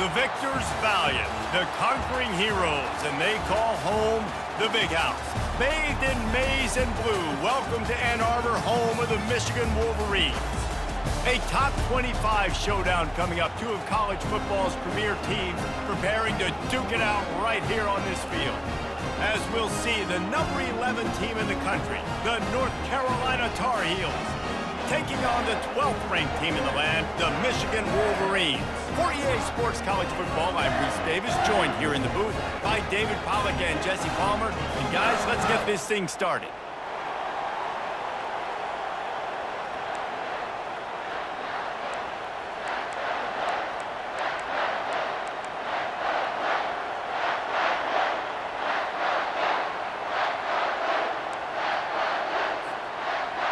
The victors valiant, the conquering heroes, and they call home the Big House. Bathed in maize and blue, welcome to Ann Arbor, home of the Michigan Wolverines. A top 25 showdown coming up, two of college football's premier teams preparing to duke it out right here on this field. As we'll see, the number 11 team in the country, the North Carolina Tar Heels, taking on the 12th-ranked team in the land, the Michigan Wolverines. For EA Sports College Football, I'm Bruce Davis, joined here in the booth by David Pollack and Jesse Palmer. And guys, let's get this thing started.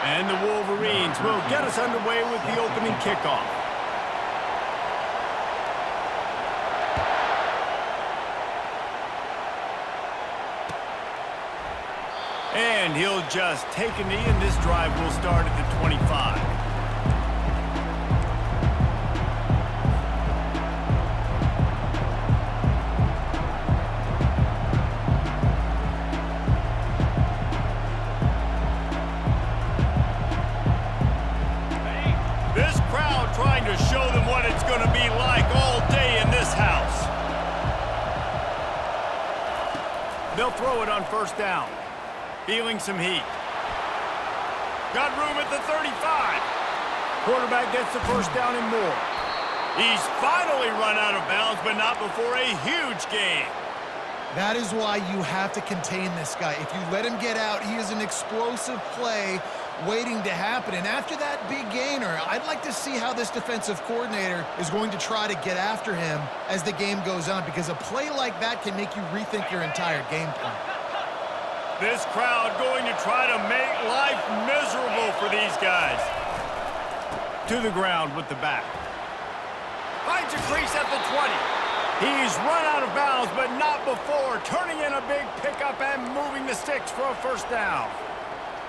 And the Wolverines will get us underway with the opening kickoff. And he'll just take a knee, and this drive will start at the 25. This crowd trying to show them what it's going to be like all day in this house. They'll throw it on first down. Feeling some heat. Got room at the 35. Quarterback gets the first down and more. He's finally run out of bounds, but not before a huge gain. That is why you have to contain this guy. If you let him get out, he is an explosive play waiting to happen. And after that big gainer, I'd like to see how this defensive coordinator is going to try to get after him as the game goes on, because a play like that can make you rethink your entire game plan. This crowd going to try to make life miserable for these guys. To the ground with the back. Finds a crease at the 20. He's run out of bounds, but not before turning in a big pickup and moving the sticks for a first down.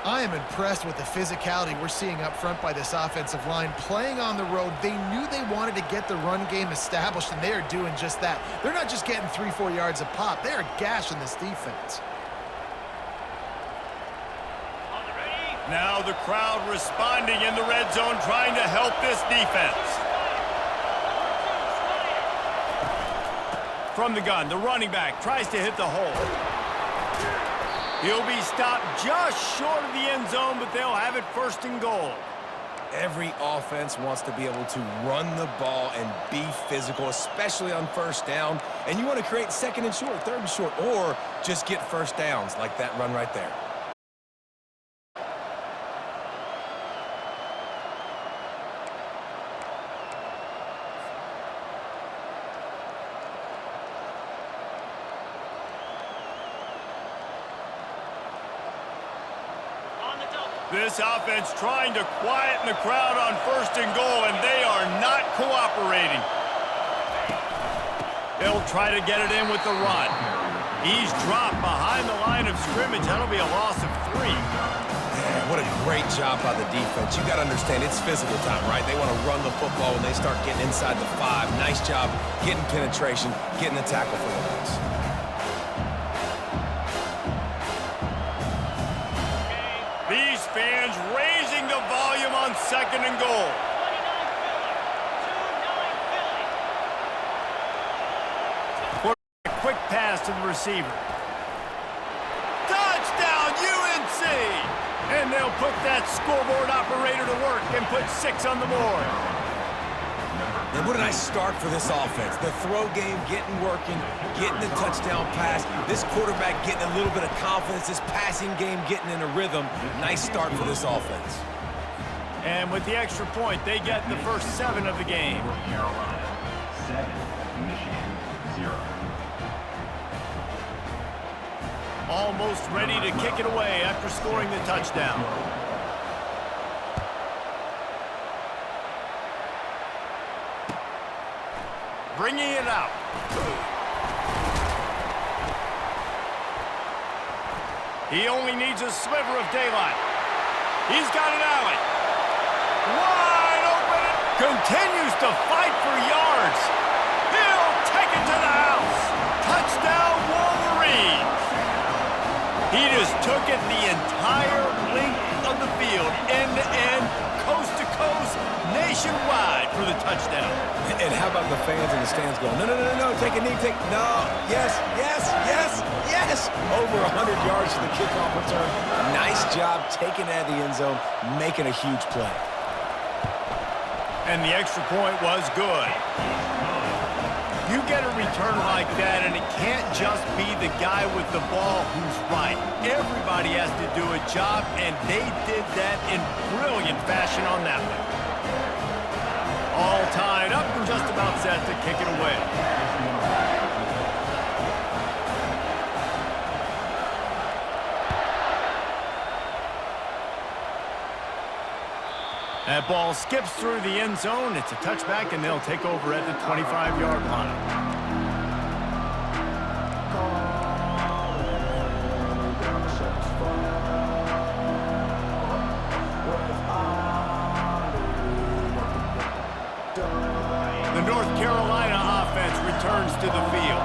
I am impressed with the physicality we're seeing up front by this offensive line. Playing on the road, they knew they wanted to get the run game established, and they are doing just that. They're not just getting 3-4 yards a pop. They are gashing this defense. Now the crowd responding in the red zone, trying to help this defense. From the gun, the running back tries to hit the hole. He'll be stopped just short of the end zone, but they'll have it first and goal. Every offense wants to be able to run the ball and be physical, especially on first down. And you want to create second and short, third and short, or just get first downs like that run right there. This offense trying to quieten the crowd on first and goal, and they are not cooperating. They'll try to get it in with the run. He's dropped behind the line of scrimmage. That'll be a loss of 3. Man, what a great job by the defense. You got to understand, it's physical time, right? They want to run the football when they start getting inside the 5. Nice job getting penetration, getting the tackle for the Lions. These fans raising the volume on second and goal. Quick pass to the receiver. Touchdown, UNC! And they'll put that scoreboard operator to work and put 6 on the board. And what a nice start for this offense. The throw game getting working, getting the touchdown pass. This quarterback getting a little bit of confidence. This passing game getting in a rhythm. Nice start for this offense. And with the extra point, they get the first 7 of the game. Carolina 7, Michigan 0. Almost ready to kick it away after scoring the touchdown. Bringing it out. He only needs a sliver of daylight. He's got an alley. Wide open. Continues to fight for yards. He'll took it the entire length of the field, end to end, coast to coast, nationwide for the touchdown. And how about the fans in the stands going, no, no, no, no, no, take a knee, no, yes, yes, yes, yes. Over 100 yards for the kickoff return. Nice job taking that to the end zone, making a huge play. And the extra point was good. You get a return like that, and it can't just be the guy with the ball who's right. Everybody has to do a job, and they did that in brilliant fashion on that one. All tied up and just about set to kick it away. That ball skips through the end zone. It's a touchback, and they'll take over at the 25-yard line. The North Carolina offense returns to the field.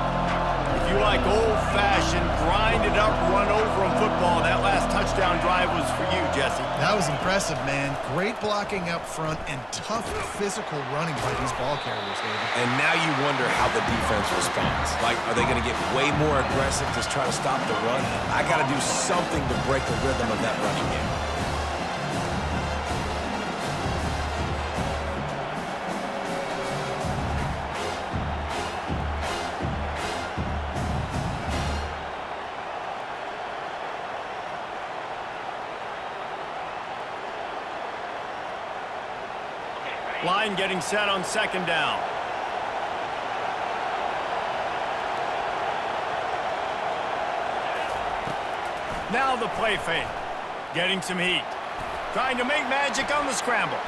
If you like old-fashioned, grind-it-up, run-over-'em football, that last touchdown drive was for you, Jesse. That was impressive, man. Great blocking up front and tough physical running by these ball carriers, David. And now you wonder how the defense responds. Like, are they going to get way more aggressive to try to stop the run? I got to do something to break the rhythm of that running game. Line getting set on second down. Now the play fake. Getting some heat. Trying to make magic on the scramble.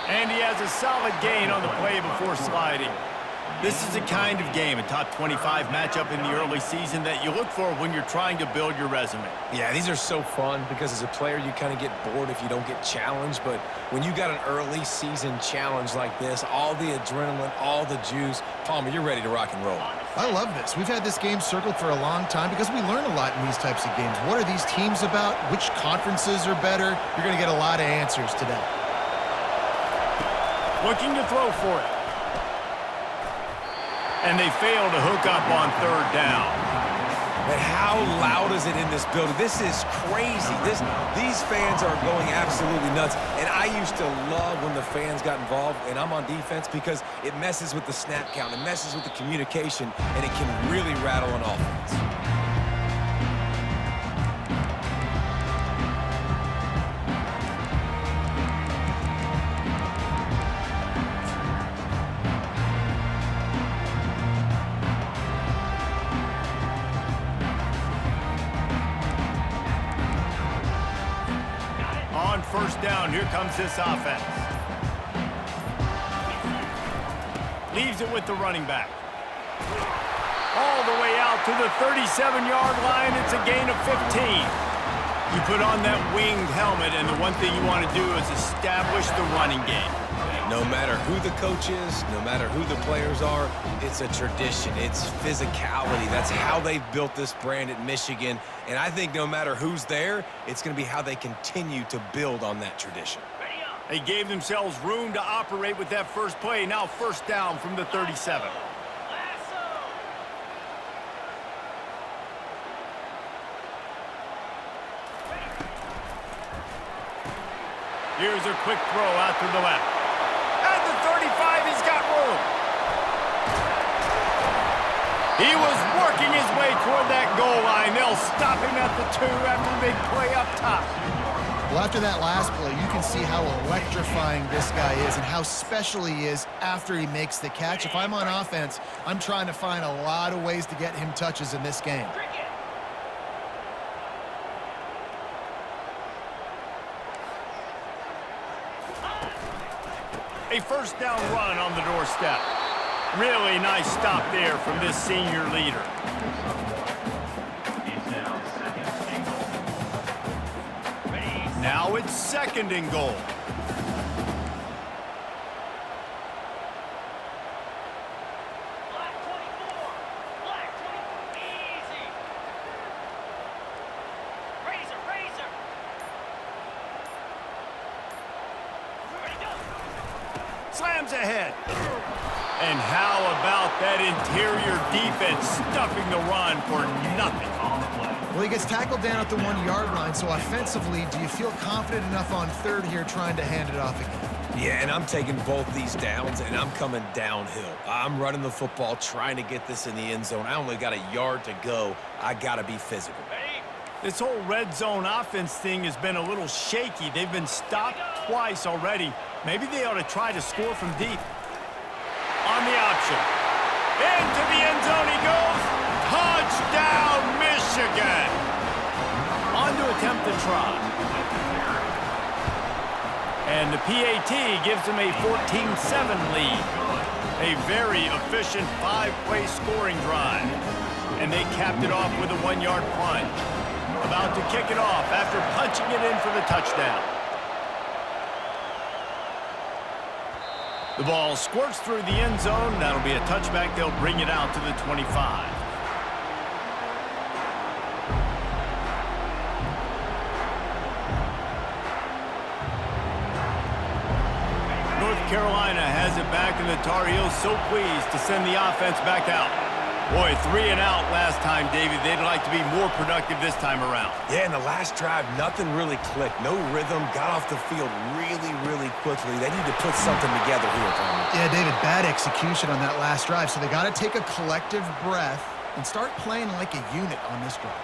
And he has a solid gain on the play before sliding. This is the kind of game, a top 25 matchup in the early season, that you look for when you're trying to build your resume. Yeah, these are so fun because as a player, you kind of get bored if you don't get challenged. But when you got an early season challenge like this, all the adrenaline, all the juice, Palmer, you're ready to rock and roll. I love this. We've had this game circled for a long time because we learn a lot in these types of games. What are these teams about? Which conferences are better? You're going to get a lot of answers today. Looking to throw for it. And they fail to hook up on third down. But how loud is it in this building? This is crazy. These fans are going absolutely nuts. And I used to love when the fans got involved, and I'm on defense, because it messes with the snap count. It messes with the communication, and it can really rattle an offense. On first down, here comes this offense. Leaves it with the running back. All the way out to the 37-yard line. It's a gain of 15. You put on that winged helmet, and the one thing you want to do is establish the running game. No matter who the coach is, no matter who the players are, it's a tradition. It's physicality. That's how they've built this brand at Michigan. And I think no matter who's there, it's going to be how they continue to build on that tradition. They gave themselves room to operate with that first play. Now first down from the 37. Here's a quick throw out to the left. At the 35, he's got room. He was working his way toward that goal line. They'll stop him at the 2 after the big play up top. Well, after that last play, you can see how electrifying this guy is and how special he is after he makes the catch. If I'm on offense, I'm trying to find a lot of ways to get him touches in this game. A first down run on the doorstep. Really nice stop there from this senior leader. Now it's second and goal. Slams ahead. And how about that interior defense stuffing the run for nothing? Well, he gets tackled down at the 1-yard line, so offensively, do you feel confident enough on third here trying to hand it off again? Yeah, and I'm taking both these downs, and I'm coming downhill. I'm running the football, trying to get this in the end zone. I only got a yard to go. I got to be physical. This whole red zone offense thing has been a little shaky. They've been stopped twice already. Maybe they ought to try to score from deep. On the option. Into the end zone he goes. Touchdown, Michigan. On to attempt the try. And the PAT gives them a 14-7 lead. A very efficient 5-play scoring drive. And they capped it off with a 1-yard plunge. About to kick it off after punching it in for the touchdown. The ball squirts through the end zone. That'll be a touchback. They'll bring it out to the 25. North Carolina has it back, and the Tar Heels so pleased to send the offense back out. Boy, 3 and out last time, David. They'd like to be more productive this time around. Yeah, in the last drive, nothing really clicked. No rhythm, got off the field really quickly. They need to put something together here, Tommy. Yeah, David, bad execution on that last drive, so they got to take a collective breath and start playing like a unit on this drive.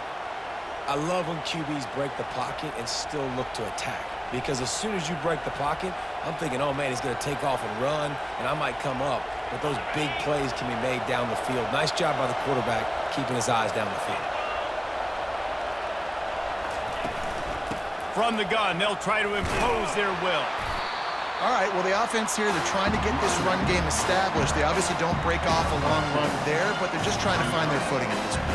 I love when QBs break the pocket and still look to attack. Because as soon as you break the pocket, I'm thinking, oh, man, he's going to take off and run, and I might come up. But those big plays can be made down the field. Nice job by the quarterback keeping his eyes down the field. From the gun, they'll try to impose their will. All right, well, the offense here, they're trying to get this run game established. They obviously don't break off a long run there, but they're just trying to find their footing at this point.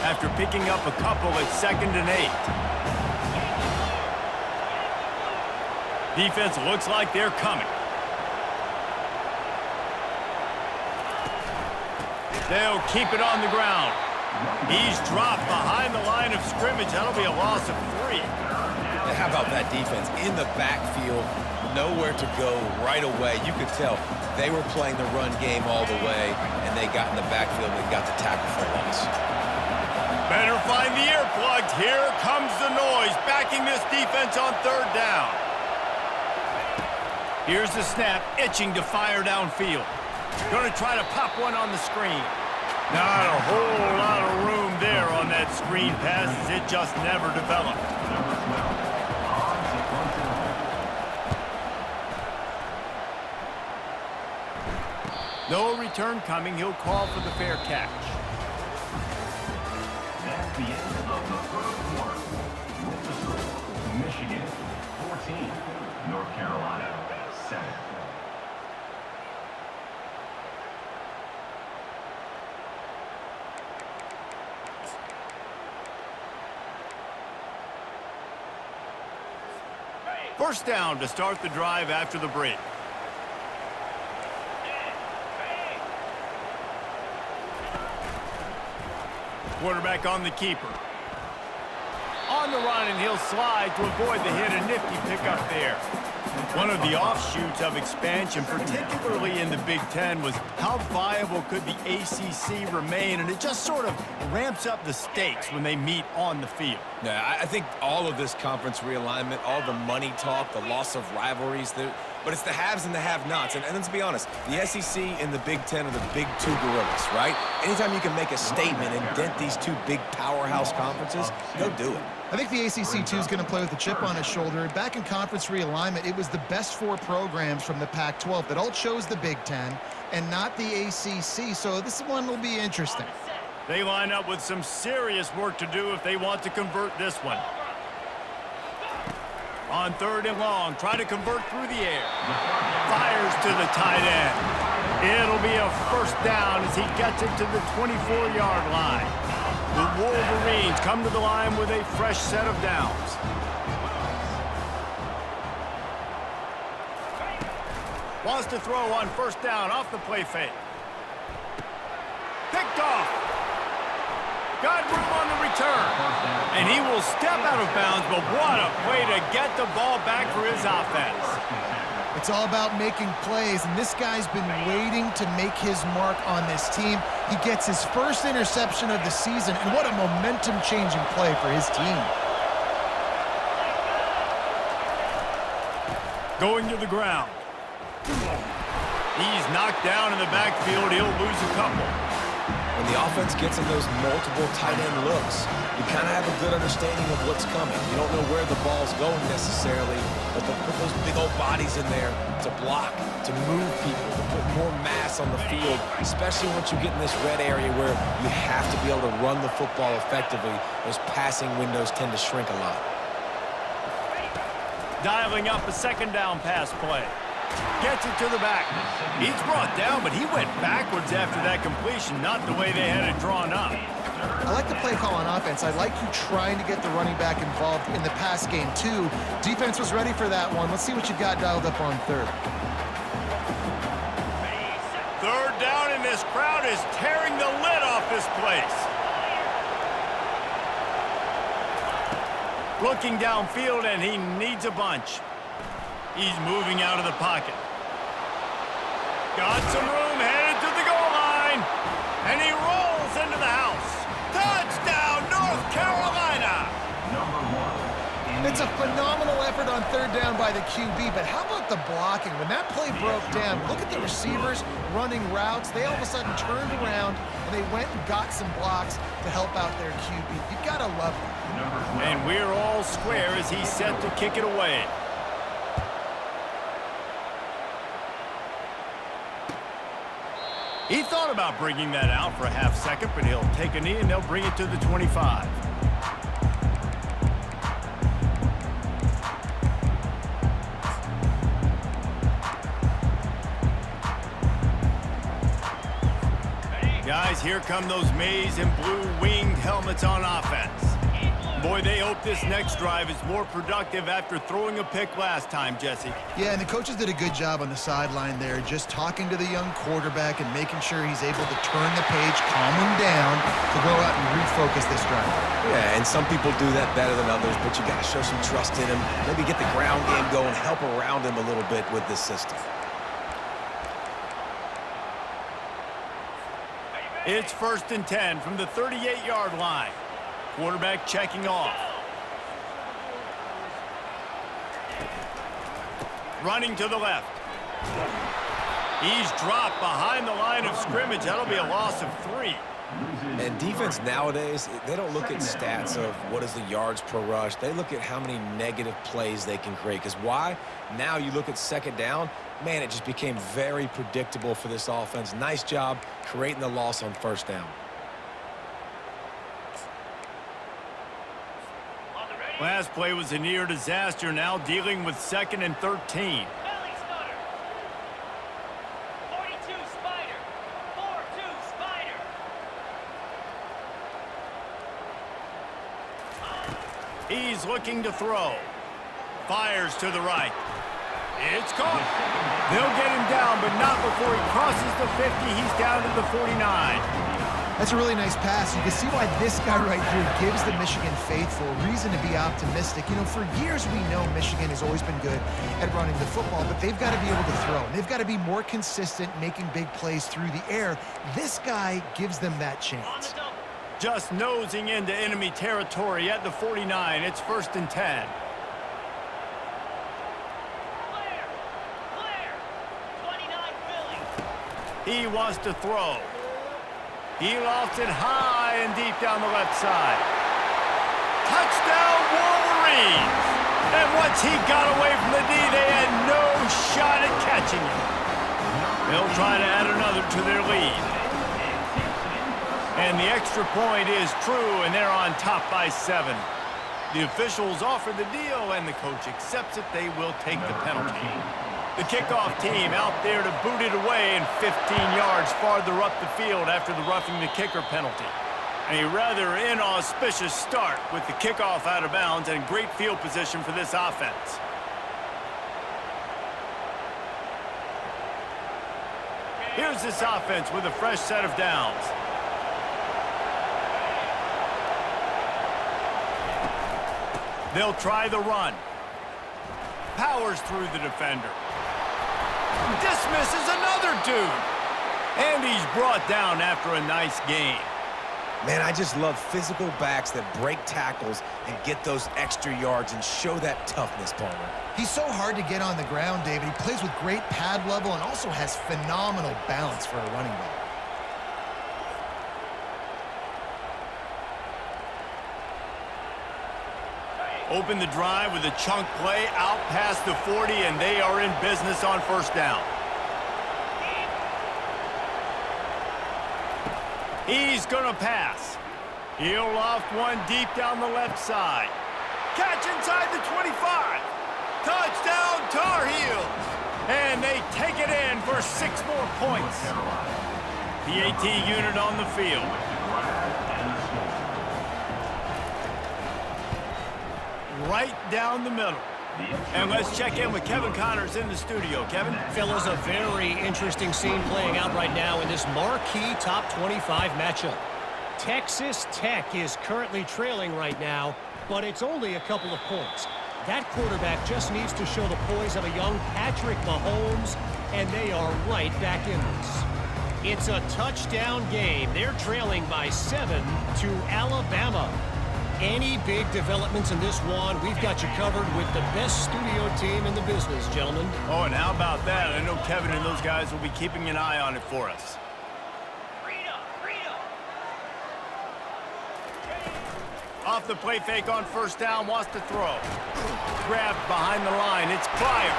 After picking up a couple at 2nd and 8. Defense looks like they're coming. They'll keep it on the ground. He's dropped behind the line of scrimmage. That'll be a loss of 3. How about that defense? In the backfield, nowhere to go right away. You could tell they were playing the run game all the way, and they got in the backfield and got the tackle for a loss. Better find the earplugs. Here comes the noise, backing this defense on 3rd down. Here's the snap, itching to fire downfield. Going to try to pop one on the screen. Not a whole lot of room there on that screen pass, as it just never developed. No return coming. He'll call for the fair catch. That's the end of the first quarter. With the score, Michigan 14, North Carolina 7. First down to start the drive after the break. Quarterback on the keeper. On the run, and he'll slide to avoid the hit. A nifty pickup there. One of the offshoots of expansion, particularly in the Big Ten, was how viable could the ACC remain, and it just sort of ramps up the stakes when they meet on the field. Yeah, I think all of this conference realignment, all the money talk, the loss of rivalries, but it's the haves and the have-nots. And let's be honest, the SEC and the Big Ten are the big 2 gorillas, right? Anytime you can make a statement and dent these 2 big powerhouse conferences, go do it. I think the ACC, too, is going to play with a chip on his shoulder. Back in conference realignment, it was the best 4 programs from the Pac-12 that all chose the Big Ten and not the ACC, so this one will be interesting. They line up with some serious work to do if they want to convert this one. On 3rd and long, try to convert through the air. Fires to the tight end. It'll be a first down as he gets it to the 24-yard line. The Wolverines come to the line with a fresh set of downs. Wants to throw on first down off the play fake. Picked off. Got room on the return. And he will step out of bounds, but what a play to get the ball back for his offense. It's all about making plays, and this guy's been waiting to make his mark on this team. He gets his first interception of the season, and what a momentum-changing play for his team. Going to the ground. He's knocked down in the backfield. He'll lose a couple. When the offense gets in those multiple tight end looks, you kind of have a good understanding of what's coming. You don't know where the ball's going necessarily, but they'll put those big old bodies in there to block, to move people, to put more mass on the field, especially once you get in this red area where you have to be able to run the football effectively. Those passing windows tend to shrink a lot. Dialing up a second down pass play. Gets it to the back. He's brought down, but he went backwards after that completion, not the way they had it drawn up. I like the play call on offense. I like you trying to get the running back involved in the pass game, too. Defense was ready for that one. Let's see what you got dialed up on third. Third down, and this crowd is tearing the lid off this place. Looking downfield, and he needs a bunch. He's moving out of the pocket. Got some room, headed to the goal line. And he rolls into the house. Touchdown, North Carolina! It's a phenomenal effort on third down by the QB, but how about the blocking? When that play broke down, look at the receivers running routes. They all of a sudden turned around, and they went and got some blocks to help out their QB. You've got to love it. And we're all square as he's set to kick it away. He thought about bringing that out for a half second, but he'll take a knee and they'll bring it to the 25. Guys, here come those maize and blue winged helmets on offense. Boy, they hope this next drive is more productive after throwing a pick last time, Jesse. Yeah, and the coaches did a good job on the sideline there, just talking to the young quarterback and making sure he's able to turn the page, calm him down to go out and refocus this drive. Yeah, and some people do that better than others, but you got to show some trust in him. Maybe get the ground game going, help around him a little bit with this system. It's 1st and 10 from the 38-yard line. Quarterback checking off. Running to the left. He's dropped behind the line of scrimmage. That'll be a loss of 3. And defense nowadays, they don't look at stats of what is the yards per rush. They look at how many negative plays they can create. Because why? Now you look at second down, man, it just became very predictable for this offense. Nice job creating the loss on first down. Last play was a near disaster, now dealing with 2nd and 13. He's looking to throw. Fires to the right. It's caught. They'll get him down, but not before he crosses the 50. He's down to the 49. That's a really nice pass. You can see why this guy right here gives the Michigan faithful reason to be optimistic. You know, for years we know Michigan has always been good at running the football, but they've got to be able to throw. They've got to be more consistent making big plays through the air. This guy gives them that chance. Just nosing into enemy territory at the 49. It's 1st and 10. He wants to throw. He lofts it high and deep down the left side. Touchdown, Wolverines! And once he got away from the D, they had no shot at catching him. They'll try to add another to their lead. And the extra point is true, and they're on top by 7. The officials offer the deal, and the coach accepts it. They will take the penalty. The kickoff team out there to boot it away and 15 yards farther up the field after the roughing the kicker penalty. A rather inauspicious start with the kickoff out of bounds and great field position for this offense. Here's this offense with a fresh set of downs. They'll try the run. Powers through the defender. Dismisses another dude. And he's brought down after a nice gain. Man, I just love physical backs that break tackles and get those extra yards and show that toughness, Palmer. He's so hard to get on the ground, David. He plays with great pad level and also has phenomenal balance for a running back. Open the drive with a chunk play out past the 40, and they are in business on first down. He's going to pass. He'll loft one deep down the left side. Catch inside the 25. Touchdown, Tar Heels. And they take it in for 6 more points. PAT unit on the field. Right down the middle. And let's check in with Kevin Connors in the studio. Kevin? Fellas, a very interesting scene playing out right now in this marquee top 25 matchup. Texas Tech is currently trailing right now, but it's only a couple of points. That quarterback just needs to show the poise of a young Patrick Mahomes, and they are right back in this. It's a touchdown game. They're trailing by 7 to Alabama. Any big developments in this one, we've got you covered with the best studio team in the business, gentlemen. Oh, and how about that? I know Kevin and those guys will be keeping an eye on it for us. Off the play fake on first down, wants to throw. Grabbed behind the line, it's Pryor.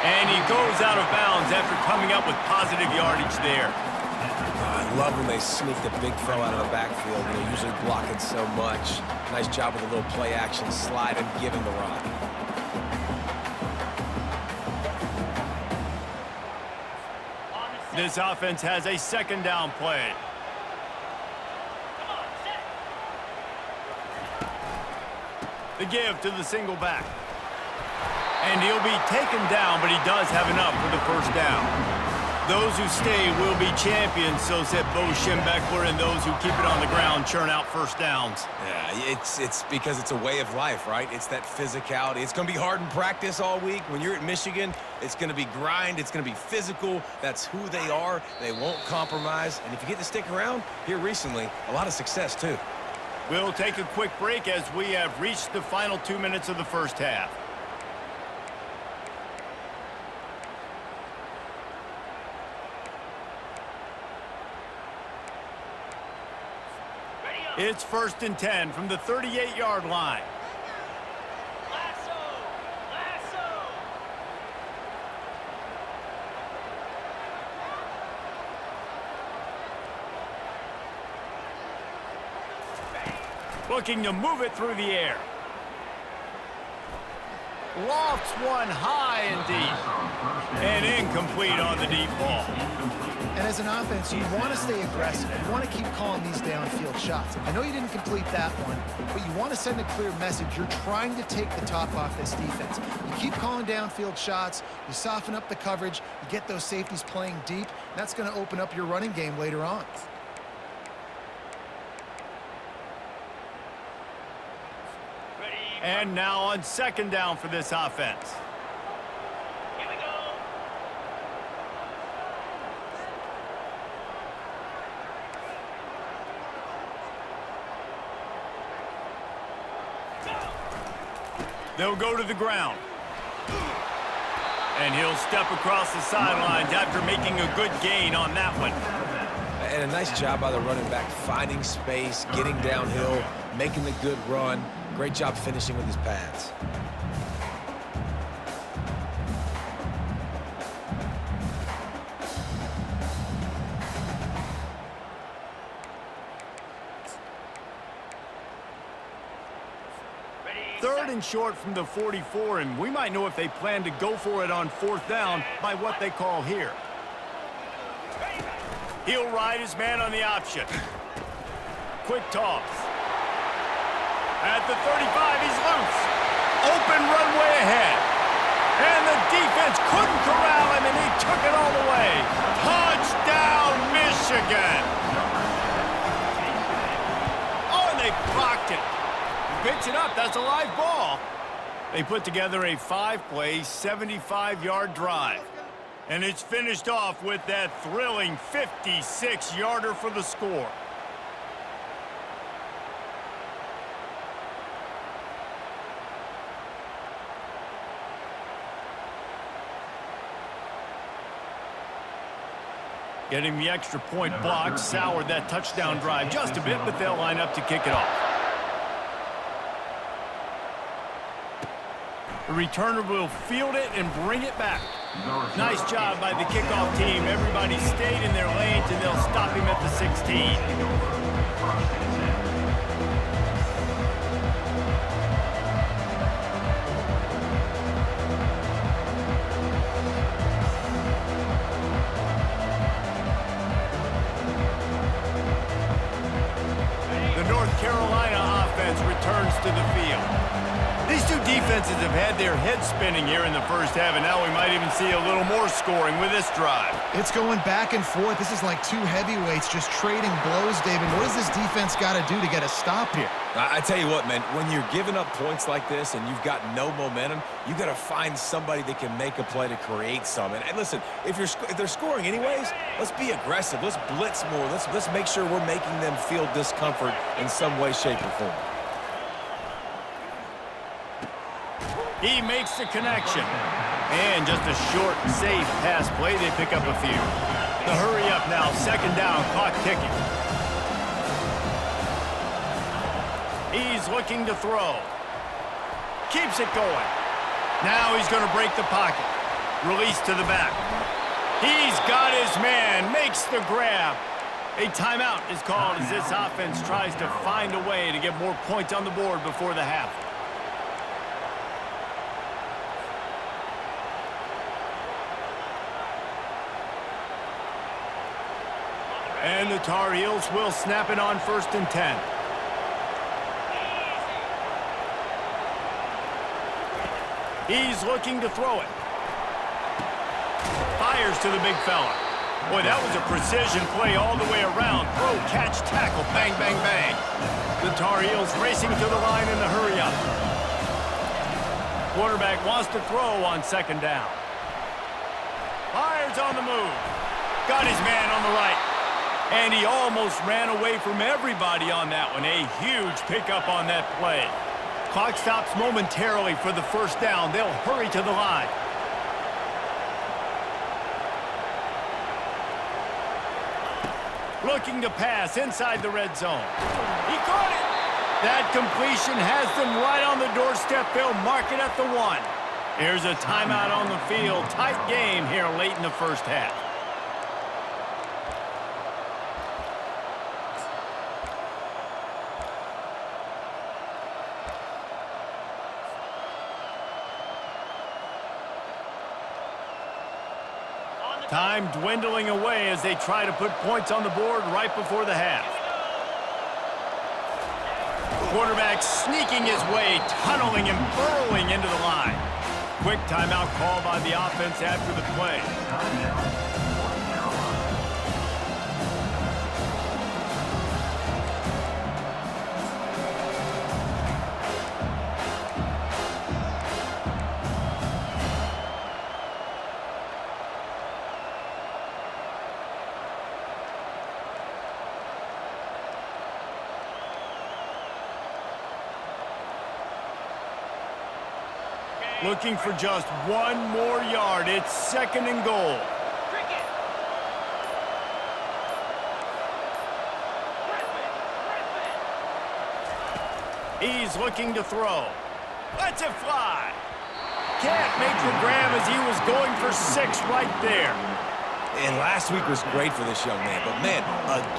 And he goes out of bounds after coming up with positive yardage there. I love when they sneak the big fella out of the backfield. They're usually blocking so much. Nice job with a little play action, slide and give him the rock. This offense has a second down play. The give to the single back. And he'll be taken down, but he does have enough for the first down. Those who stay will be champions, so said Bo Schembechler, and those who keep it on the ground churn out first downs. Yeah, it's because it's a way of life, right? It's that physicality. It's going to be hard in practice all week. When you're at Michigan, it's going to be grind. It's going to be physical. That's who they are. They won't compromise. And if you get to stick around here recently, a lot of success, too. We'll take a quick break as we have reached the final 2 minutes of the first half. It's 1st and 10 from the 38-yard line. Looking to move it through the air. Lofts one high and deep. And incomplete on the deep ball. And as an offense, you want to stay aggressive. You want to keep calling these downfield shots. I know you didn't complete that one, but you want to send a clear message. You're trying to take the top off this defense. You keep calling downfield shots. You soften up the coverage. You get those safeties playing deep. That's going to open up your running game later on. And now on second down for this offense. Here we go. They'll go to the ground. And he'll step across the sidelines after making a good gain on that one. And a nice job by the running back, finding space, getting downhill, making the good run. Great job finishing with his pads. Third and short from the 44, and we might know if they plan to go for it on fourth down by what they call here. He'll ride his man on the option. Quick toss. At the 35, he's loose. Open runway ahead. And the defense couldn't corral him, and he took it all the way. Touchdown, Michigan. Oh, and they blocked it. Picks it up. That's a live ball. They put together a 5-play, 75-yard drive. And it's finished off with that thrilling 56-yarder for the score. Getting the extra point block soured that touchdown drive just a bit, but they'll line up to kick it off. The returner will field it and bring it back. Nice job by the kickoff team. Everybody stayed in their lanes, and they'll stop him at the 16. Returns to the field. These two defenses have had their heads spinning here in the first half, and now we might even see a little more scoring with this drive. It's going back and forth. This is like two heavyweights just trading blows, David. What does this defense got to do to get a stop here? I tell you what, man, when you're giving up points like this and you've got no momentum, you got to find somebody that can make a play to create some. And listen, if they're scoring anyways, let's be aggressive. Let's blitz more. Let's make sure we're making them feel discomfort in some way, shape, or form. He makes the connection. And just a short, safe pass play. They pick up a few. The hurry up now. Second down. Clock ticking. He's looking to throw. Keeps it going. Now he's going to break the pocket. Release to the back. He's got his man. Makes the grab. A timeout is called as this offense tries to find a way to get more points on the board before the half. And the Tar Heels will snap it on 1st and 10. He's looking to throw it. Fires to the big fella. Boy, that was a precision play all the way around. Throw, catch, tackle, bang, bang, bang. The Tar Heels racing to the line in the hurry up. Quarterback wants to throw on 2nd down. Fires on the move. Got his man on the right. And he almost ran away from everybody on that one. A huge pickup on that play. Clock stops momentarily for the 1st down. They'll hurry to the line. Looking to pass inside the red zone. He caught it. That completion has them right on the doorstep. They'll mark it at the 1. Here's a timeout on the field. Tight game here late in the first half. Time dwindling away as they try to put points on the board right before the half. Quarterback sneaking his way, tunneling and burrowing into the line. Quick timeout call by the offense after the play. Looking for just one more yard. It's 2nd and goal. He's looking to throw. Lets it fly. Can't make the grab as he was going for 6 right there. And last week was great for this young man. But, man,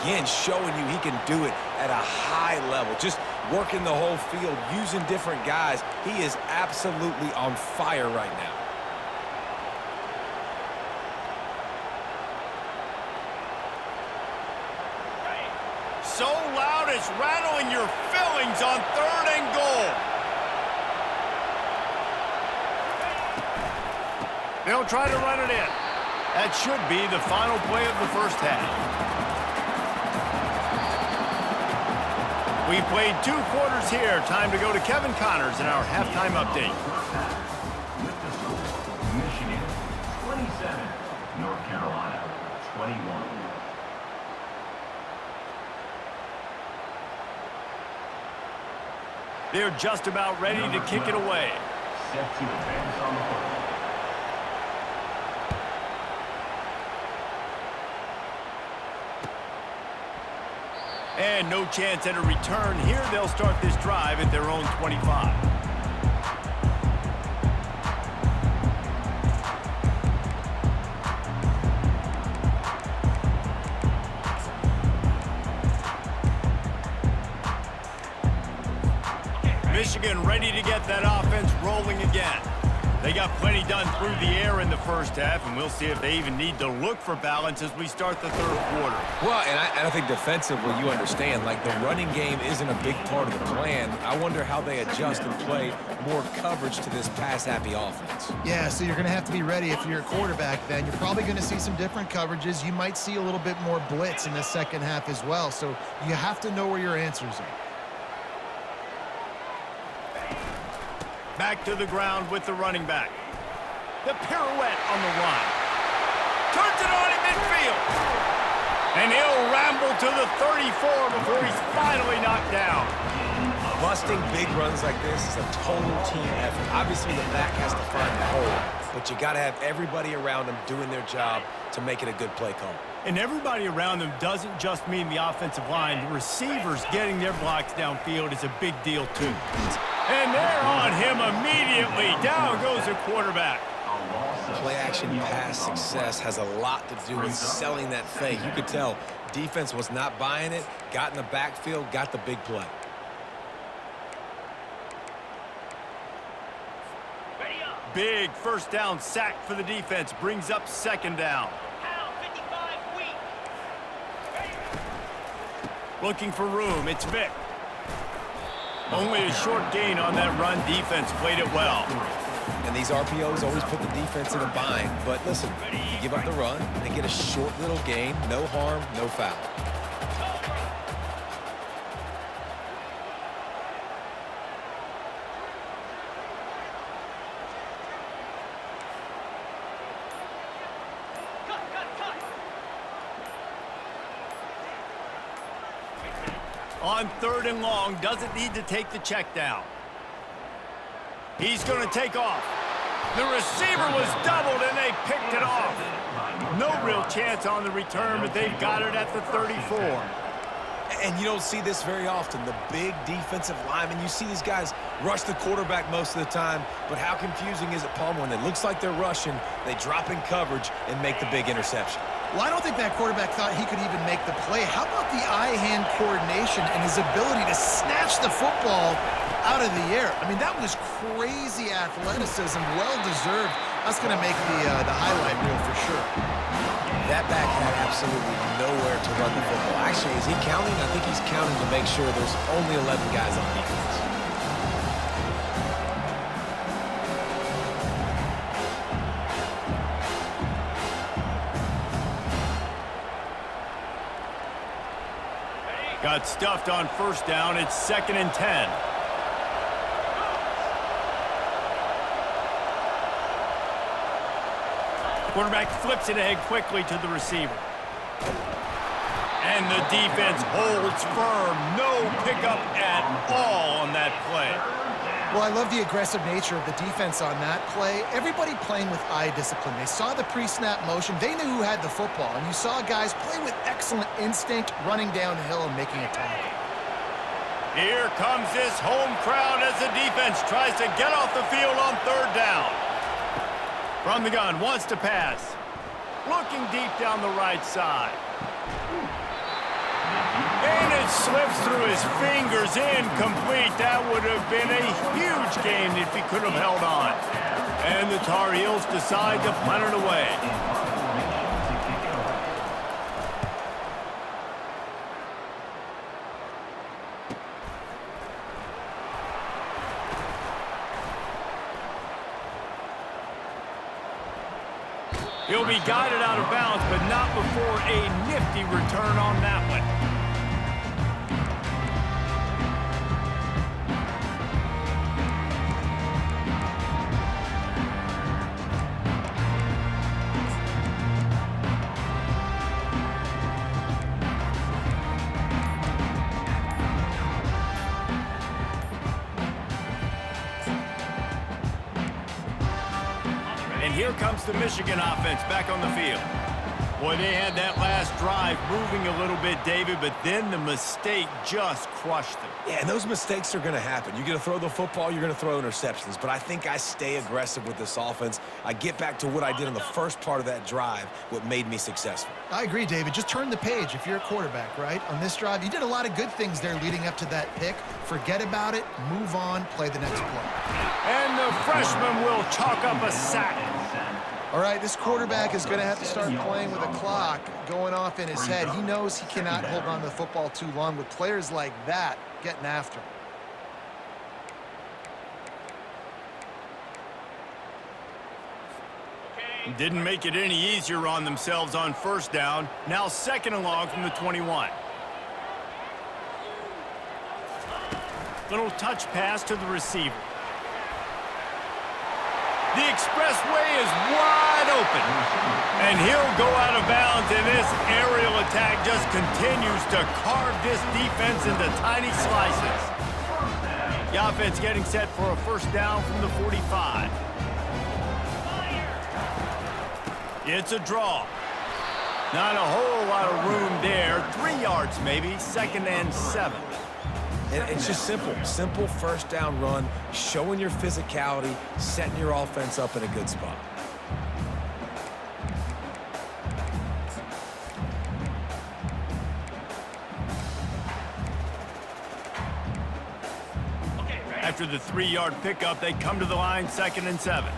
again, showing you he can do it at a high level. Just working the whole field, using different guys. He is absolutely on fire right now. So loud it's rattling your fillings on 3rd and goal. They'll try to run it in. That should be the final play of the first half. We played 2 quarters here. Time to go to Kevin Connors in our halftime update. Michigan, 27. North Carolina, 21. They're just about ready to kick it away. Set to advance on the football. And no chance at a return here. They'll start this drive at their own 25. Michigan ready to get that offense rolling again. They got plenty done through the air in the first half, and we'll see if they even need to look for balance as we start the third quarter. Well, and I think defensively, you understand, like the running game isn't a big part of the plan. I wonder how they adjust and play more coverage to this pass-happy offense. Yeah, so you're going to have to be ready if you're a quarterback then. You're probably going to see some different coverages. You might see a little bit more blitz in the second half as well, so you have to know where your answers are. Back to the ground with the running back. The pirouette on the run. Turns it on in midfield. And he'll ramble to the 34 before he's finally knocked down. Busting big runs like this is a total team effort. Obviously, the back has to find the hole, but you got to have everybody around them doing their job to make it a good play call. And everybody around them doesn't just mean the offensive line. The receivers getting their blocks downfield is a big deal, too. And they're on him immediately. Down goes the quarterback. Play-action pass success has a lot to do with selling that fake. You could tell defense was not buying it, got in the backfield, got the big play. Big first down sack for the defense. Brings up second down. Looking for room. It's Vic. Only a short gain on that run. Defense played it well. And these RPOs always put the defense in a bind. But listen, you give up the run, they get a short little gain. No harm, no foul. On third and long, doesn't need to take the check down. He's going to take off. The receiver was doubled, and they picked it off. No real chance on the return, but they've got it at the 34. And you don't see this very often, the big defensive linemen. You see these guys rush the quarterback most of the time, but how confusing is it, Palmer, when it looks like they're rushing, they drop in coverage and make the big interception? Well, I don't think that quarterback thought he could even make the play. How about the eye-hand coordination and his ability to snatch the football out of the air? I mean, that was crazy athleticism, well-deserved. That's going to make the highlight reel for sure. That back had absolutely nowhere to run the football. Actually, is he counting? I think he's counting to make sure there's only 11 guys on defense. Got stuffed on first down. It's 2nd and 10. Quarterback flips it ahead quickly to the receiver. And the defense holds firm. No pickup at all on that play. Well, I love the aggressive nature of the defense on that play. Everybody playing with eye discipline. They saw the pre-snap motion. They knew who had the football. And you saw guys play with excellent instinct, running downhill and making a tackle. Here comes this home crowd as the defense tries to get off the field on third down. From the gun, wants to pass. Looking deep down the right side. And it slips through his fingers, incomplete. That would have been a huge gain if he could have held on. And the Tar Heels decide to punt it away. He'll be guided out of bounds, but not before a nifty return on that one. here comes the Michigan offense back on the field. Boy, they had that last drive moving a little bit, David, but then the mistake just crushed them. Yeah, and those mistakes are going to happen. You're going to throw the football, you're going to throw interceptions. But I think I stay aggressive with this offense. I get back to what I did in the first part of that drive, what made me successful. I agree, David. Just turn the page if you're a quarterback, right? On this drive, you did a lot of good things there leading up to that pick. Forget about it, move on, play the next play. And the freshman will chalk up a sack. All right, this quarterback is going to have to start playing with a clock going off in his head. He knows he cannot hold on to the football too long with players like that getting after him. Didn't make it any easier on themselves on first down. Now 2nd and long from the 21. Little touch pass to the receiver. The expressway is wide open. And he'll go out of bounds, and this aerial attack just continues to carve this defense into tiny slices. The offense getting set for a first down from the 45. It's a draw. Not a whole lot of room there. 3 yards maybe, 2nd and 7. And it's just simple. Simple first down run, showing your physicality, setting your offense up in a good spot. After the 3-yard pickup, they come to the line, 2nd and 7.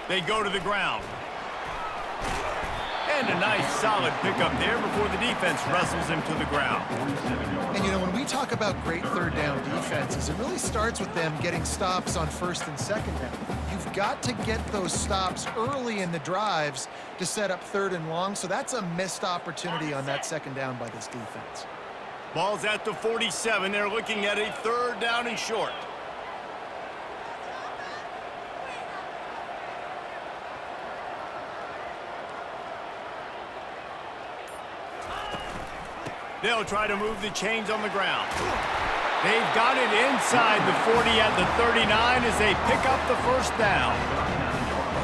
They go to the ground. And a nice solid pickup there before the defense wrestles him to the ground. And, you know, when we talk about great third down defenses, it really starts with them getting stops on 1st and 2nd down. You've got to get those stops early in the drives to set up 3rd and long, so that's a missed opportunity on that 2nd down by this defense. Ball's at the 47. They're looking at a 3rd down and short. They'll try to move the chains on the ground. They've got it inside the 40 at the 39 as they pick up the first down.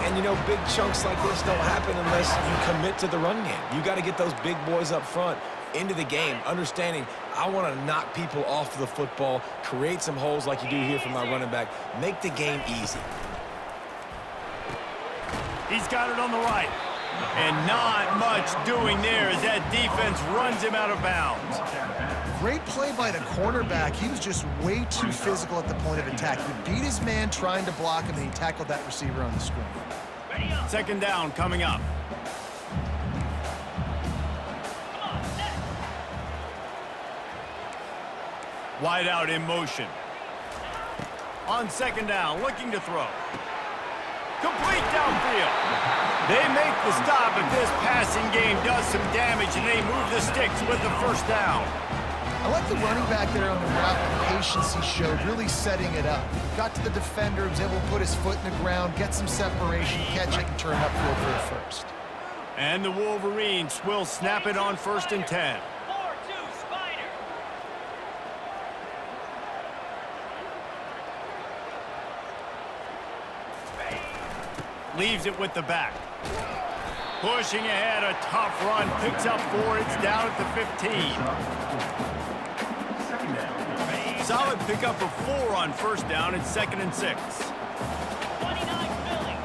And, you know, big chunks like this don't happen unless you commit to the run game. You got to get those big boys up front into the game, understanding I want to knock people off the football, create some holes like you do here from my running back, make the game easy. He's got it on the right. And not much doing there as that defense runs him out of bounds. Great play by the cornerback. He was just way too physical at the point of attack. He beat his man trying to block him, and he tackled that receiver on the screen. 2nd down coming up. Wide out in motion. On 2nd down, looking to throw. Complete downfield. They make the stop, but this passing game does some damage, and they move the sticks with the first down. I like the running back there on the route, the patience he showed, really setting it up. Got to the defender, was able to put his foot in the ground, get some separation, catch it, and turn upfield for the first. And the Wolverines will snap it on 1st and 10. 4-2 Spider. Leaves it with the back. Pushing ahead, a tough run, picks up 4, it's down at the 15. Solid pickup of 4 on 1st down, it's 2nd and 6. 29 Philly.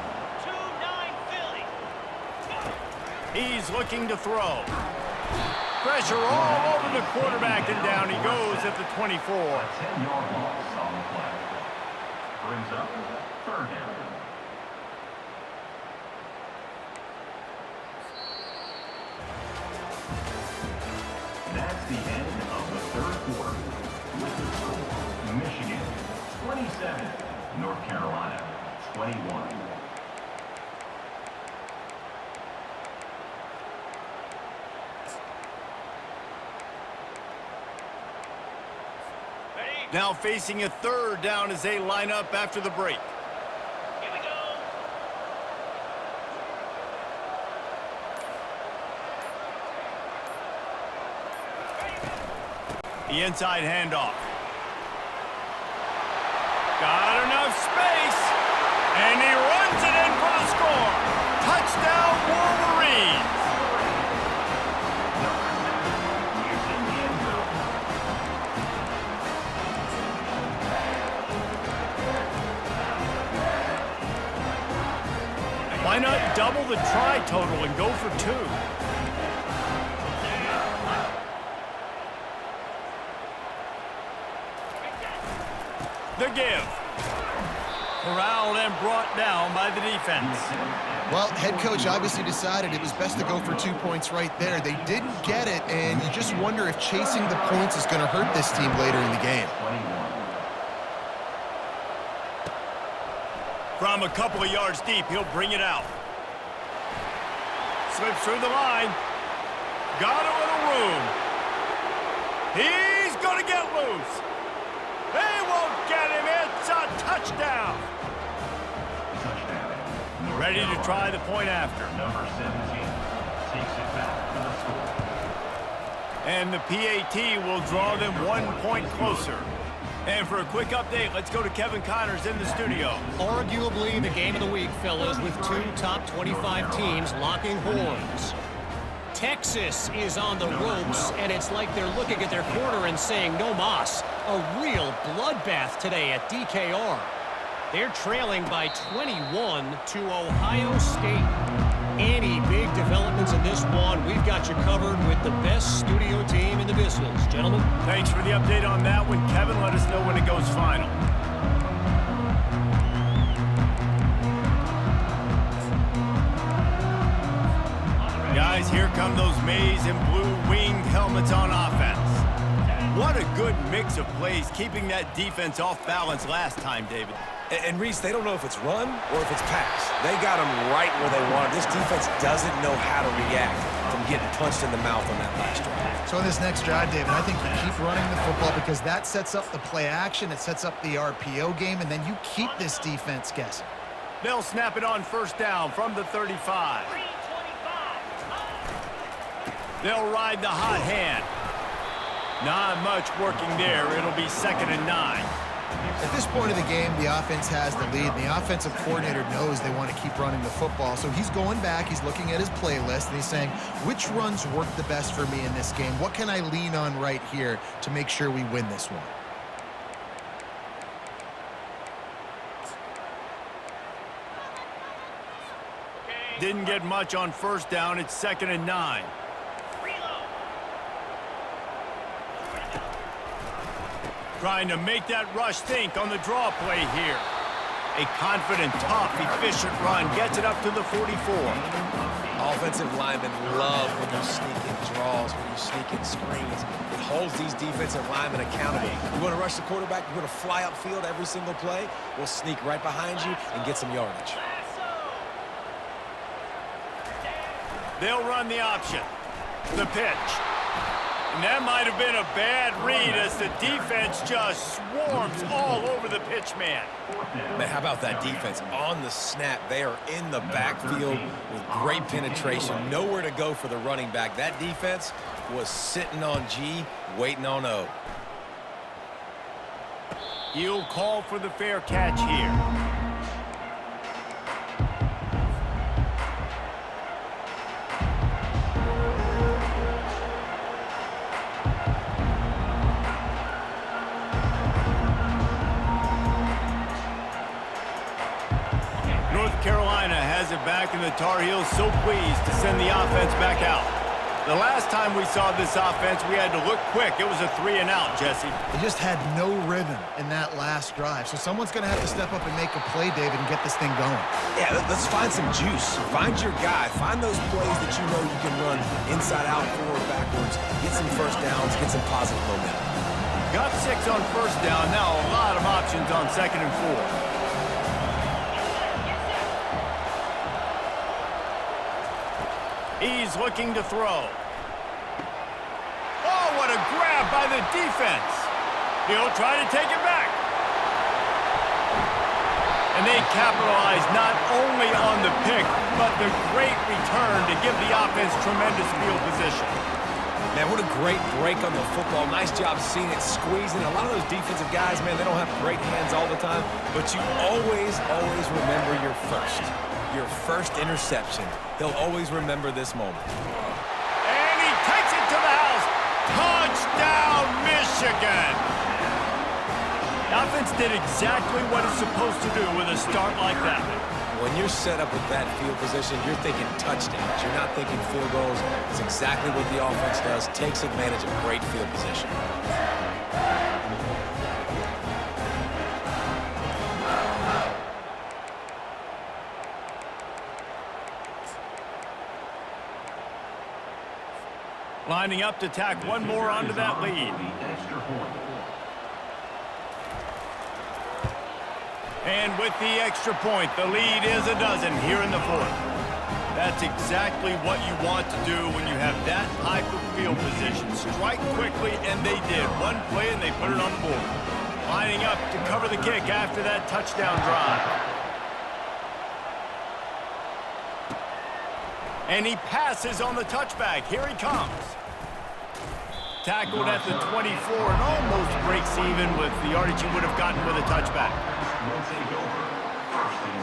2-9 Philly. He's looking to throw. Pressure all over the quarterback, and down he goes at the 24. 10-yard loss on the play. Brings up 3rd down. That's the end of the 3rd quarter. With the score, Michigan 27, North Carolina 21. Now facing a 3rd down as they line up after the break. Here we go. The inside handoff. Got enough space. And he runs it in for the score. Touchdown, Wolverines. Why not double the try total and go for 2? The give. Corralled and brought down by the defense. Well, head coach obviously decided it was best to go for 2 points right there. They didn't get it, and you just wonder if chasing the points is going to hurt this team later in the game. From a couple of yards deep, he'll bring it out. Slips through the line. Got a little room. He's going to get loose. They won't get him. It's a touchdown. Ready to try the point after. Number 17 takes it back for the score. And the PAT will draw them 1 point closer. And for a quick update, let's go to Kevin Connors in the studio. Arguably the game of the week, fellas, with 2 top 25 teams locking horns. Texas is on the ropes, and it's like they're looking at their corner and saying, no mas. A real bloodbath today at DKR. They're trailing by 21 to Ohio State. Any big developments in this one, we've got you covered with the best studio team in the business. Gentlemen. Thanks for the update on that one. Kevin, let us know when it goes final. Guys, here come those maize and blue winged helmets on offense. What a good mix of plays, keeping that defense off balance last time, David. And Reese, they don't know if it's run or if it's pass. They got them right where they want it. This defense doesn't know how to react from getting punched in the mouth on that last drive. So in this next drive, David, I think you keep running the football because that sets up the play action, it sets up the RPO game, and then you keep this defense guessing. They'll snap it on first down from the 35. 325. They'll ride the hot hand. Not much working there. It'll be 2nd and 9. At this point of the game, the offense has the lead, and the offensive coordinator knows they want to keep running the football. So he's going back, he's looking at his playlist, and he's saying, which runs work the best for me in this game? What can I lean on right here to make sure we win this one? Didn't get much on first down. It's 2nd and 9. Trying to make that rush think on the draw play here. A confident, tough, efficient run gets it up to the 44. Offensive linemen love when you sneak in draws, when you sneak in screens. It holds these defensive linemen accountable. You want to rush the quarterback, you want to fly upfield every single play, we'll sneak right behind you and get some yardage. They'll run the option. The pitch. And that might have been a bad read as the defense just swarms all over the pitch man. Man, how about that defense? On the snap, they are in the backfield with great penetration. Nowhere to go for the running back. That defense was sitting on G, waiting on O. He'll call for the fair catch here. Carolina has it back, and the Tar Heels so pleased to send the offense back out. The last time we saw this offense, we had to look quick. It was a 3-and-out, Jesse. They just had no rhythm in that last drive. So someone's going to have to step up and make a play, David, and get this thing going. Yeah, let's find some juice. Find your guy. Find those plays that you know you can run inside out, forward, backwards. Get some first downs. Get some positive momentum. Got 6 on first down. Now a lot of options on 2nd and 4. He's looking to throw. Oh, what a grab by the defense. He'll try to take it back. And they capitalize not only on the pick, but the great return to give the offense tremendous field position. Man, what a great break on the football. Nice job seeing it, squeezing. A lot of those defensive guys, man, they don't have great hands all the time, but you always remember your first interception. They'll always remember this moment. And he takes it to the house. Touchdown, Michigan! The offense did exactly what it's supposed to do with a start like that. When you're set up with that field position, you're thinking touchdowns. You're not thinking field goals. It's exactly what the offense does. Takes advantage of great field position. Lining up to tack one more onto that lead. Extra point. And with the extra point, the lead is a dozen here in the fourth. That's exactly what you want to do when you have that type of field position. Strike quickly, and they did. One play, and they put it on the board. Lining up to cover the kick after that touchdown drive. And he passes on the touchback. Here he comes. Tackled at the 24 and almost breaks even with the yardage he would have gotten with a touchback. Will take over. First and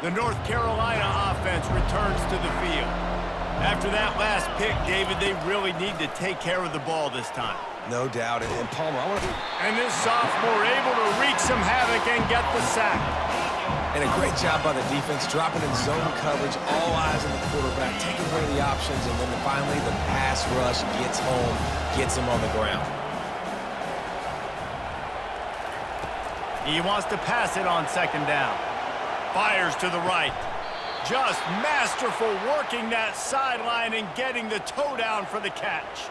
10. The North Carolina offense returns to the field. After that last pick, David, they really need to take care of the ball this time. No doubt. And Palmer, And this sophomore able to wreak some havoc and get the sack. and a great job by the defense, dropping in zone coverage, all eyes on the quarterback, taking away the options, and then finally the pass rush gets home, gets him on the ground. He wants to pass it on second down. Fires to the right. Just masterful working that sideline and getting the toe down for the catch.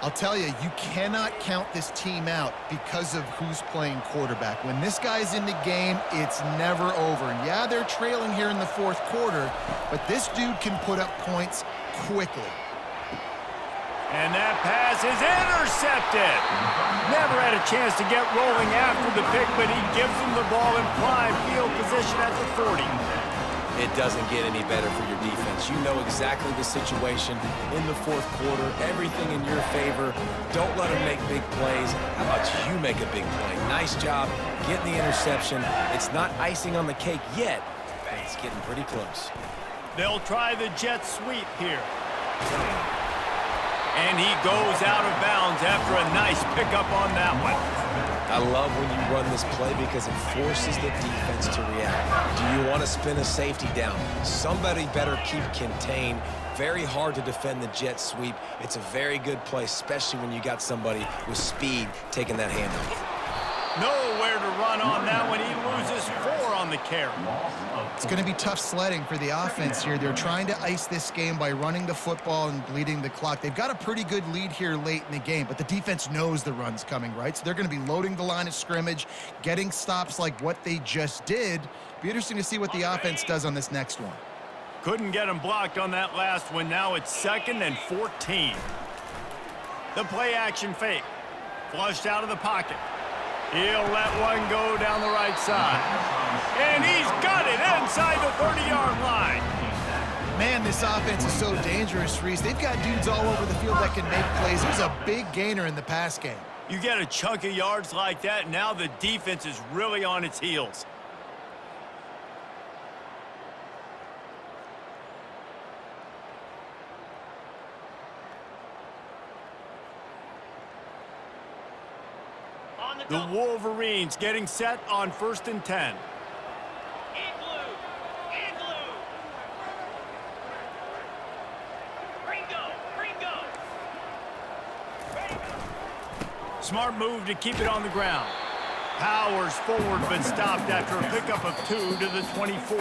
I'll tell you, you cannot count this team out because of who's playing quarterback. When this guy's in the game, it's never over. And yeah, they're trailing here in the fourth quarter, but this dude can put up points quickly. And that pass is intercepted. Never had a chance to get rolling after the pick, but he gives him the ball in prime field position at the 40. It doesn't get any better for your defense. You know exactly the situation in the fourth quarter, everything in your favor. Don't let them make big plays. How about you make a big play? Nice job getting the interception. It's not icing on the cake yet, but it's getting pretty close. They'll try the jet sweep here. And he goes out of bounds after a nice pickup on that one. I love when you run this play because it forces the defense to react. Do you want to spin a safety down? Somebody better keep contained. Very hard to defend the jet sweep. It's a very good play, especially when you got somebody with speed taking that handoff. Nowhere to run on that one. He loses 4 on the carry. It's going to be tough sledding for the offense here. They're trying to ice this game by running the football and bleeding the clock. They've got a pretty good lead here late in the game, but the defense knows the run's coming, right? So they're going to be loading the line of scrimmage, getting stops like what they just did. Be interesting to see what the offense does on this next one. Couldn't get him blocked on that last one. Now it's 2nd and 14. The play action fake. Flushed out of the pocket. He'll let one go down the right side. And he's got it inside the 30-yard line. Man, this offense is so dangerous, Reese. They've got dudes all over the field that can make plays. There's a big gainer in the pass game. You get a chunk of yards like that, now the defense is really on its heels. The Wolverines getting set on 1st and 10. In blue. In blue. Ringo. Smart move to keep it on the ground. Powers forward but stopped after a pickup of 2 to the 24.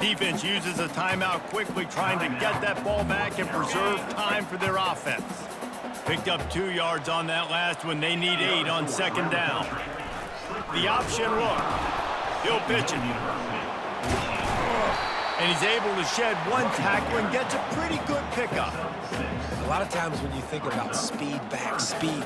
Defense uses a timeout quickly trying to get that ball back and preserve time for their offense. Picked up 2 yards on that last one. They need 8 on 2nd down. The option look. He'll pitch it. And he's able to shed one tackle and gets a pretty good pickup. A lot of times when you think about speed back, speed,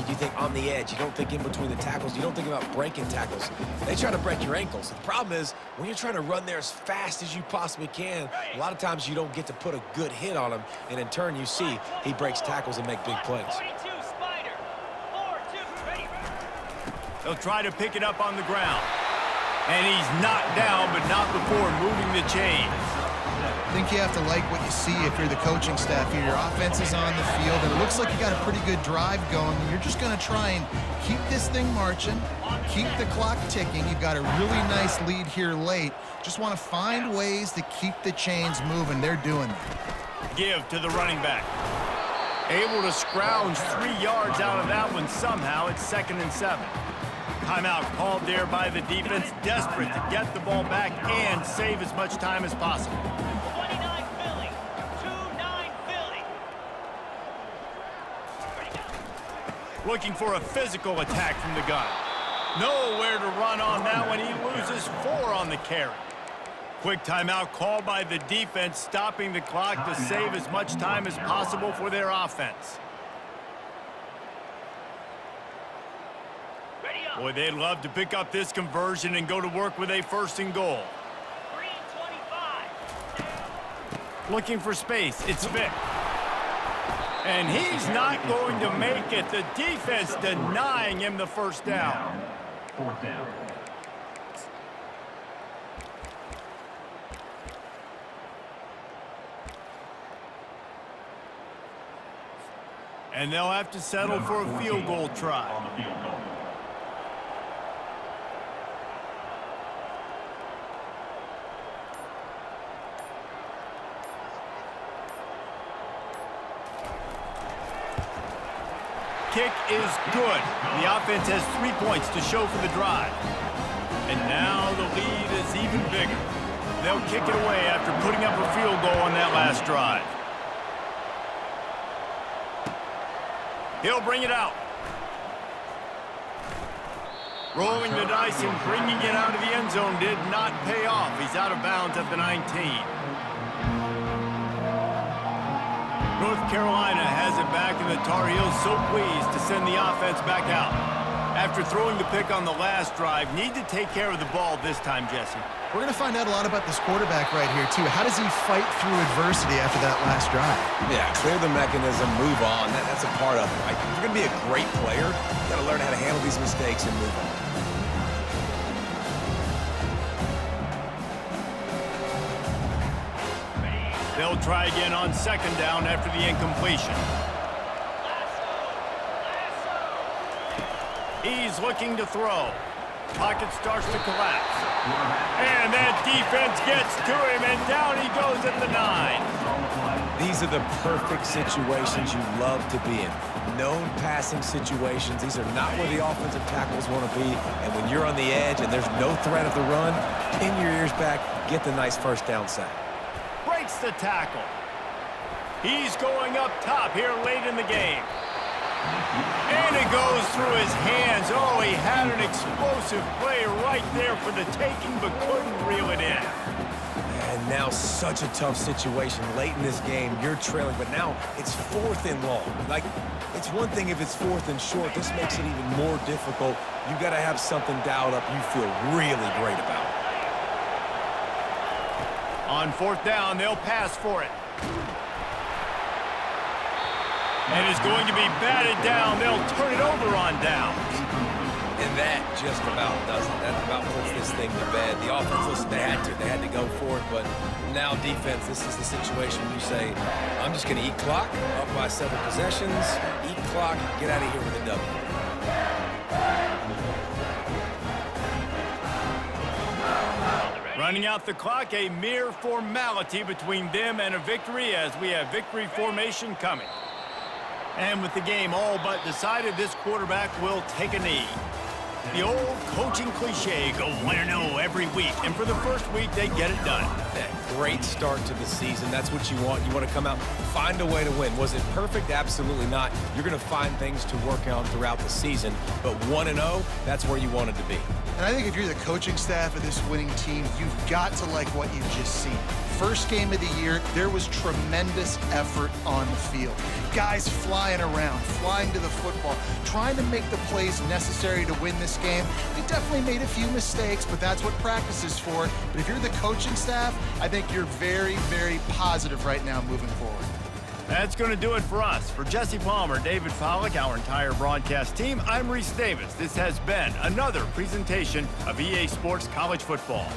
you think on the edge. You don't think in between the tackles. You don't think about breaking tackles. They try to break your ankles. The problem is when you're trying to run there as fast as you possibly can, a lot of times you don't get to put a good hit on him, and in turn you see he breaks tackles and make big plays. 42, Spider. 4-2, ready. They'll try to pick it up on the ground. And he's knocked down, but not before moving the chains. I think you have to like what you see if you're the coaching staff here. Your offense is on the field, and it looks like you got a pretty good drive going. You're just going to try and keep this thing marching, keep the clock ticking. You've got a really nice lead here late. Just want to find ways to keep the chains moving. They're doing that. Give to the running back. Able to scrounge 3 yards out of that one somehow. It's 2nd and 7. Timeout called there by the defense, desperate to get the ball back and save as much time as possible. 29 Philly. 2-9 Philly. Ready, go. Looking for a physical attack from the gun. Nowhere to run on that one. He loses 4 on the carry. Quick timeout called by the defense, stopping the clock to save as much time as possible for their offense. Boy, they'd love to pick up this conversion and go to work with a 1st and goal. Green 25. Looking for space. It's Vick. And he's not going to make it. The defense denying him the 1st down. 4th down. And they'll have to settle for a field goal try. On the field goal. Kick is good. The offense has 3 points to show for the drive. And now the lead is even bigger. They'll kick it away after putting up a field goal on that last drive. He'll bring it out. Rolling the dice and bringing it out of the end zone did not pay off. He's out of bounds at the 19. North Carolina has it back, and the Tar Heels so pleased to send the offense back out. After throwing the pick on the last drive, need to take care of the ball this time, Jesse. We're going to find out a lot about this quarterback right here, too. How does he fight through adversity after that last drive? Yeah, clear the mechanism, move on. That's a part of it, right? If you're going to be a great player, you got to learn how to handle these mistakes and move on. They'll try again on 2nd down after the incompletion. He's looking to throw. Pocket starts to collapse. And that defense gets to him, and down he goes at the 9. These are the perfect situations you love to be in. Known passing situations. These are not where the offensive tackles want to be. And when you're on the edge and there's no threat of the run, pin your ears back, get the nice 1st down sack. Breaks the tackle. He's going up top here late in the game. And it goes through his hands. Oh, he had an explosive play right there for the taking, but couldn't reel it in. And now such a tough situation late in this game. You're trailing, but now it's 4th and long. Like, it's one thing if it's 4th and short. This makes it even more difficult. You got to have something dialed up you feel really great about. On 4th down, they'll pass for it. And it's going to be batted down. They'll turn it over on downs. And that just about does it. That about puts this thing to bed. The offense, listen, they had to go for it, but now defense, this is the situation you say, I'm just going to eat clock, up by 7 possessions, eat clock, get out of here with a W. Running out the clock, a mere formality between them and a victory as we have victory formation coming. And with the game all but decided, this quarterback will take a knee. The old coaching cliche, go 1-0 every week, and for the first week, they get it done. That great start to the season. That's what you want. You want to come out, find a way to win. Was it perfect? Absolutely not. You're going to find things to work on throughout the season, but 1-0, that's where you wanted to be. And I think if you're the coaching staff of this winning team, you've got to like what you've just seen. First game of the year, there was tremendous effort on the field. Guys flying around, flying to the football, trying to make the plays necessary to win this game. They definitely made a few mistakes, but that's what practice is for. But if you're the coaching staff, I think you're very, very positive right now moving forward. That's going to do it for us. For Jesse Palmer, David Pollack, our entire broadcast team, I'm Reese Davis. This has been another presentation of EA Sports College Football.